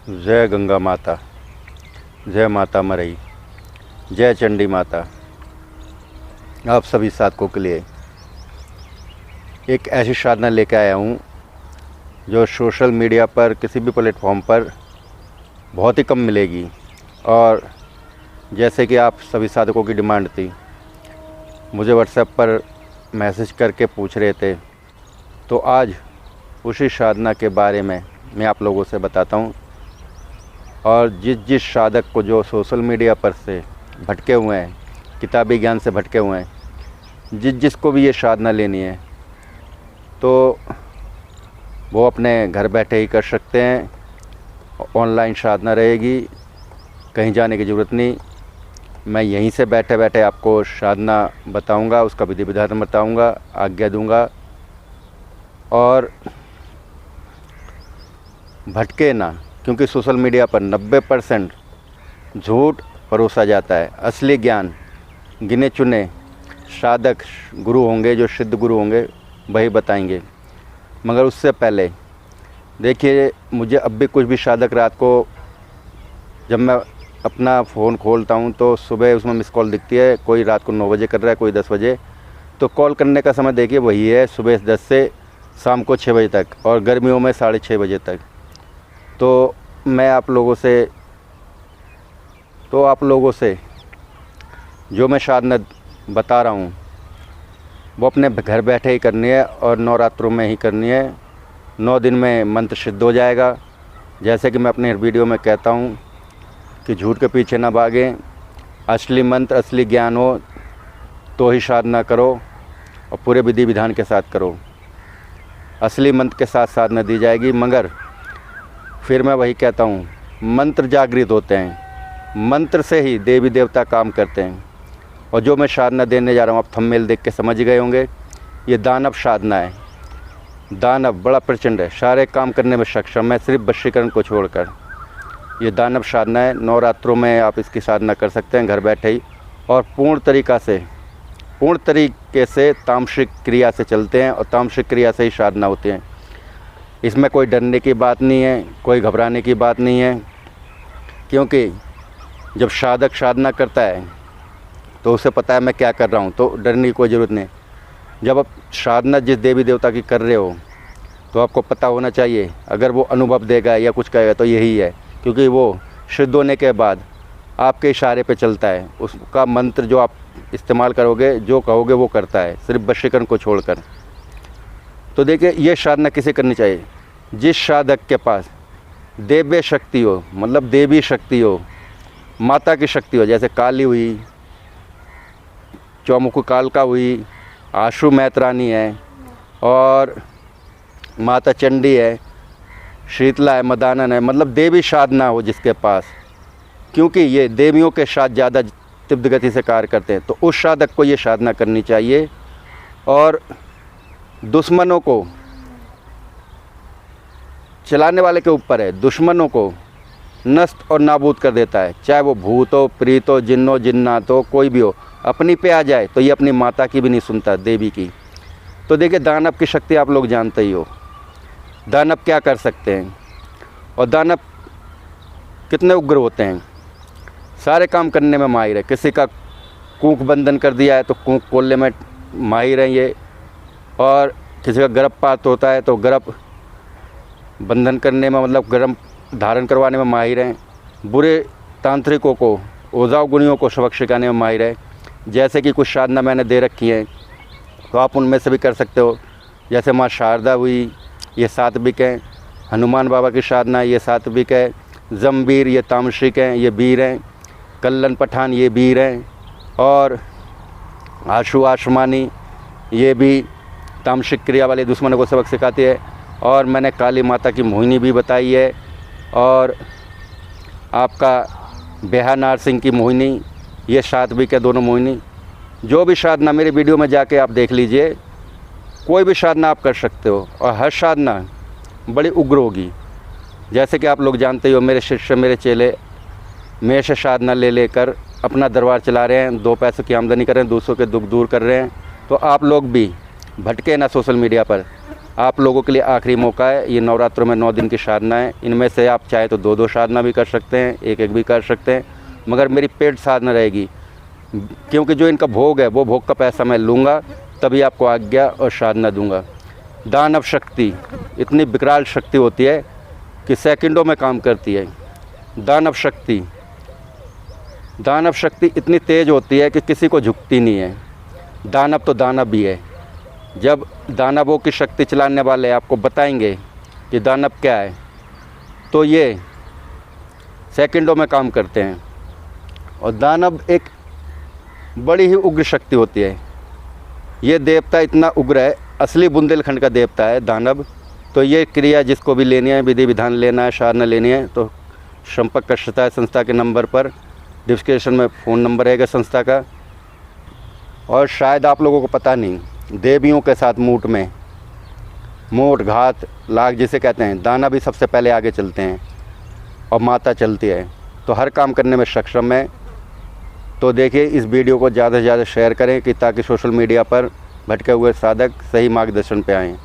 जय गंगा माता, जय माता मरई, जय चंडी माता। आप सभी साधकों के लिए एक ऐसी साधना लेकर आया हूँ जो सोशल मीडिया पर किसी भी प्लेटफॉर्म पर बहुत ही कम मिलेगी। और जैसे कि आप सभी साधकों की डिमांड थी, मुझे व्हाट्सएप पर मैसेज करके पूछ रहे थे, तो आज उसी साधना के बारे में मैं आप लोगों से बताता हूँ। और जिस साधक को जो सोशल मीडिया पर से भटके हुए हैं, किताबी ज्ञान से भटके हुए हैं, जिसको भी ये साधना लेनी है तो वो अपने घर बैठे ही कर सकते हैं। ऑनलाइन साधना रहेगी, कहीं जाने की ज़रूरत नहीं। मैं यहीं से बैठे बैठे आपको साधना बताऊंगा, उसका विधि विधान बताऊंगा, आज्ञा दूंगा। और भटके ना, क्योंकि सोशल मीडिया पर 90% झूठ परोसा जाता है। असली ज्ञान गिने चुने साधक गुरु होंगे, जो सिद्ध गुरु होंगे, वही बताएंगे। मगर उससे पहले देखिए, मुझे अब भी कुछ भी साधक रात को जब मैं अपना फ़ोन खोलता हूँ तो सुबह उसमें मिस कॉल दिखती है। कोई रात को 9 बजे कर रहा है, कोई 10 बजे। तो कॉल करने का समय देखिए वही है, सुबह 10 से शाम को 6 बजे तक, और गर्मियों में 6:30 बजे तक। तो मैं आप लोगों से जो मैं साधना बता रहा हूँ वो अपने घर बैठे ही करनी है, और नवरात्रों में ही करनी है। 9 दिन में मंत्र सिद्ध हो जाएगा। जैसे कि मैं अपने वीडियो में कहता हूँ कि झूठ के पीछे ना भागें, असली मंत्र असली ज्ञान हो तो ही साधना करो, और पूरे विधि विधान के साथ करो। असली मंत्र के साथ साधना दी जाएगी। मगर फिर मैं वही कहता हूँ, मंत्र जागृत होते हैं, मंत्र से ही देवी देवता काम करते हैं। और जो मैं साधना देने जा रहा हूँ, आप थंबनेल देख के समझ गए होंगे, ये दानव साधना है। दानव बड़ा प्रचंड है, सारे काम करने में सक्षम है, सिर्फ वशीकरण को छोड़कर। ये दानव साधना है। नवरात्रों में आप इसकी साधना कर सकते हैं घर बैठे ही, और पूर्ण तरीके से तामसिक क्रिया से चलते हैं, और तामसिक क्रिया से ही साधना होती है। इसमें कोई डरने की बात नहीं है, कोई घबराने की बात नहीं है। क्योंकि जब साधक साधना करता है तो उसे पता है मैं क्या कर रहा हूँ, तो डरने की कोई ज़रूरत नहीं। जब आप साधना जिस देवी देवता की कर रहे हो तो आपको पता होना चाहिए, अगर वो अनुभव देगा या कुछ कहेगा तो यही है, क्योंकि वो सिद्ध होने के बाद आपके इशारे पे चलता है। उसका मंत्र जो आप इस्तेमाल करोगे, जो कहोगे वो करता है, सिर्फ वशीकरण को छोड़कर। तो देखिए, ये साधना किसे करनी चाहिए? जिस साधक के पास देव्य शक्ति हो, मतलब देवी शक्ति हो, माता की शक्ति हो, जैसे काली हुई, चौमुखी कालका हुई, आशु मैत्रानी है, और माता चंडी है, शीतला है, मदानन है, मतलब देवी साधना हो जिसके पास। क्योंकि ये देवियों के साथ ज़्यादा तीव्र गति से कार्य करते हैं, तो उस साधक को ये साधना करनी चाहिए। और दुश्मनों को चलाने वाले के ऊपर है, दुश्मनों को नष्ट और नाबूद कर देता है। चाहे वो भूत हो, प्रीत हो, जिन्न हो, जिन्नात हो, कोई भी हो, अपनी पे आ जाए तो ये अपनी माता की भी नहीं सुनता, देवी की। तो देखिए, दानव की शक्ति आप लोग जानते ही हो, दानव क्या कर सकते हैं, और दानव कितने उग्र होते हैं। सारे काम करने में माहिर है। किसी का कूख बंधन कर दिया है तो कूख खोलने में माहिर है ये, और किसी का गर्भपात होता है तो गर्भ बंधन करने में, मतलब गर्भ धारण करवाने में माहिर हैं। बुरे तांत्रिकों को, ओझा गुणियों को सबक सिखाने में माहिर है। जैसे कि कुछ साधना मैंने दे रखी है, तो आप उनमें से भी कर सकते हो। जैसे माँ शारदा हुई, ये सात्विक हैं। हनुमान बाबा की साधना, ये सात्विक है। जमवीर, ये तामसिक हैं, ये वीर हैं। कल्लन पठान, ये वीर हैं। और आशु आसमानी, ये भी तामसिक क्रिया वाले दुश्मनों को सबक सिखाती है। और मैंने काली माता की मोहिनी भी बताई है, और आपका बेहा नारसिंह की मोहिनी, ये सात्विक है दोनों मोहिनी। जो भी साधना मेरे वीडियो में जाके आप देख लीजिए, कोई भी साधना आप कर सकते हो, और हर साधना बड़ी उग्र होगी। जैसे कि आप लोग जानते हो, मेरे शिष्य, मेरे चेले मेरे से साधना ले लेकर अपना दरबार चला रहे हैं, 2 पैसों की आमदनी कर रहे हैं, दूसरों के दुख दूर कर रहे हैं। तो आप लोग भी भटके ना सोशल मीडिया पर, आप लोगों के लिए आखिरी मौका है। ये नवरात्रों में 9 दिन की साधना है। इनमें से आप चाहे तो 2-2 साधना भी कर सकते हैं, एक भी कर सकते हैं, मगर मेरी पेड साधना रहेगी, क्योंकि जो इनका भोग है वो भोग का पैसा मैं लूँगा, तभी आपको आज्ञा और साधना दूँगा। दानव शक्ति इतनी विकराल शक्ति होती है कि सेकंडों में काम करती है। दानव शक्ति इतनी तेज़ होती है कि किसी को झुकती नहीं है। दानव तो दानव भी है। जब दानवों की शक्ति चलाने वाले आपको बताएंगे कि दानव क्या है, तो ये सेकंडों में काम करते हैं। और दानव एक बड़ी ही उग्र शक्ति होती है। ये देवता इतना उग्र है, असली बुंदेलखंड का देवता है दानव। तो ये क्रिया जिसको भी लेनी है, विधि विधान लेना है, साधना लेनी है, तो संपर्क कर सकता है संस्था के नंबर पर। डिस्क्रिप्शन में फ़ोन नंबर रहेगा संस्था का। और शायद आप लोगों को पता नहीं, देवियों के साथ मूठ घात लाग जिसे कहते हैं, दाना भी सबसे पहले आगे चलते हैं और माता चलती है, तो हर काम करने में सक्षम है। तो देखिए, इस वीडियो को ज़्यादा से ज़्यादा शेयर करें कि ताकि सोशल मीडिया पर भटके हुए साधक सही मार्गदर्शन पे आएँ।